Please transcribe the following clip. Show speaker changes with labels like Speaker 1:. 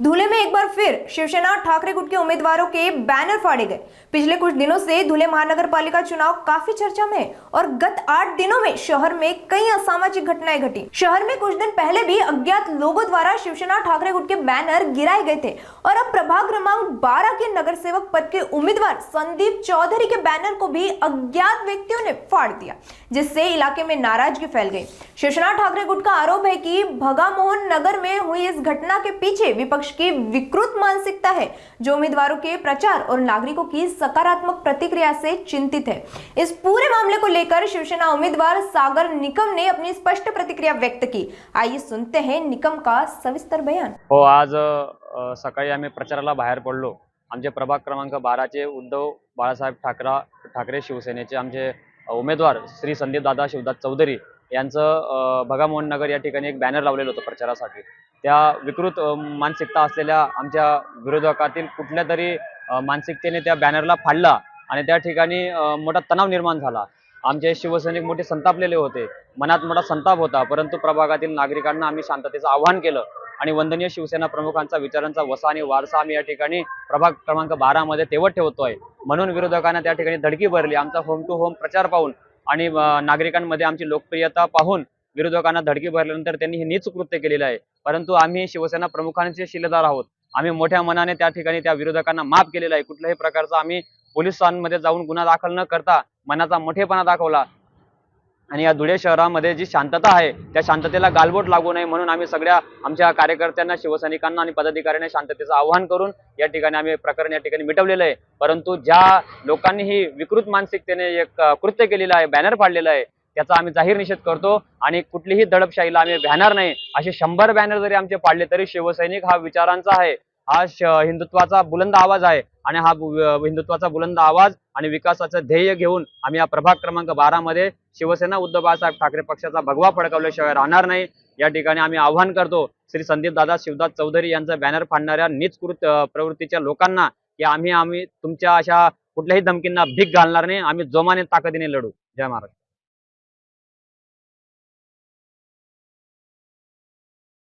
Speaker 1: धुले में एक बार फिर शिवसेना ठाकरे गुट के उम्मीदवारों के बैनर फाड़े गए। पिछले कुछ दिनों से धुले महानगर पालिका चुनाव काफी चर्चा में है और गत 8 दिनों में शहर में कई असामाजिक घटनाएं घटी। शहर में कुछ दिन पहले भी अज्ञात लोगों द्वारा शिवसेना ठाकरे गुट के बैनर गिराए गए थे और अब प्रभाग क्रमांक 12 के नगर सेवक पद के उम्मीदवार संदीप चौधरी के बैनर को भी अज्ञात व्यक्तियों ने फाड़ दिया, जिससे इलाके में नाराजगी फैल गई। शिवसेना ठाकरे गुट का आरोप है कि भगामोहन नगर में हुई इस घटना के पीछे विपक्ष की विकृत मानसिकता है, जो उम्मीदवारों के प्रचार और नागरिकों की सकारात्मक प्रतिक्रिया से चिंतित है। इस पूरे मामले को लेकर शिवसेना उम्मीदवार सागर निकम ने अपनी स्पष्ट प्रतिक्रिया व्यक्त की। आइए सुनते हैं निकम का सविस्तर बयान।
Speaker 2: हो, आज सकाळी आम्ही प्रचाराला बाहेर पडलो। आमचे प्रभाग क्रमांक 12 चे उद्धव बाळासाहेब ठाकरे शिवसेनेचे आमचे उमेदवार श्री संदीप दादा शिवदास चौधरी यांचं भगामोहन नगर या ठिकाणी एक बॅनर लावलेलं होतं प्रचारासाठी। त्या विकृत मानसिकता असलेल्या आमच्या विरोधकातील कुठल्या तरी मानसिकतेने त्या बॅनरला फाडला आणि त्या ठिकाणी मोठा तणाव निर्माण झाला। आमचे शिवसैनिक मोठे संतापलेले होते, मनात मोठा संताप होता, परंतु प्रभागातील नागरिकांना आम्ही शांततेचं आवाहन केलं आणि वंदनीय शिवसेना प्रमुखांचा विचारांचा वसा आणि वारसा आम्ही या ठिकाणी प्रभाग क्रमांक 12 मध्ये तेवत ठेवतोय। म्हणून विरोधकांना त्या ठिकाणी धडकी भरली। आमचा होम टू होम प्रचार पाहून आणि नागरिकांमध्ये आमची लोकप्रियता पाहून विरोधकांना धडकी भरल्यानंतर त्यांनी हे नीच कृत्य केलेलं आहे। परंतु आम्ही शिवसेना प्रमुखांचे शिलेदार आहोत। आम्ही मोठ्या मनाने त्या ठिकाणी त्या विरोधकांना माफ केलेलं आहे। कुठल्याही प्रकारचा आम्ही पोलिसांमध्ये जाऊन गुन्हा दाखल न करता मनाचा मोठेपणा दाखवला आणि या धुळे शहरामध्ये जी शांतता आहे त्या शांततेला गालबोट लागू नये म्हणून आम्ही सगळ्या आमच्या कार्यकर्त्यांना, शिवसैनिकांना आणि पदाधिकाऱ्यांना शांततेचं आवाहन करून या ठिकाणी आम्ही प्रकरण या ठिकाणी मिटवलेलं आहे। परंतु ज्या लोकांनी ही विकृत मानसिकतेने एक कृत्य केलेलं आहे, बॅनर फाडलेलं आहे, त्याचा आम्ही जाहीर निषेध करतो आणि कुठलीही दडपशाहीला आम्ही बॅनर नाही। असे 100 बॅनर जरी आमचे पाडले तरी शिवसैनिक हा विचारांचा आहे, हा हिंदुत्वाचा बुलंद आवाज आहे आणि हा हिंदुत्वाचा बुलंद आवाज आणि विकासाचं ध्येय घेऊन आम्ही या प्रभाग क्रमांक 12 मध्ये शिवसेना उद्धव बाळासाहेब ठाकरे पक्षाचा भगवा फडकवल्याशिवाय राहणार नाही। या ठिकाणी आम्ही आवाहन करतो श्री संदीप दादा शिवदास चौधरी यांचं बॅनर फाडणाऱ्या नीच प्रवृत्तीच्या लोकांना की आम्ही तुमच्या अशा कुठल्याही धमकींना भीक घालणार नाही। आम्ही जोमाने ताकदीने लढू। जय महाराष्ट्र।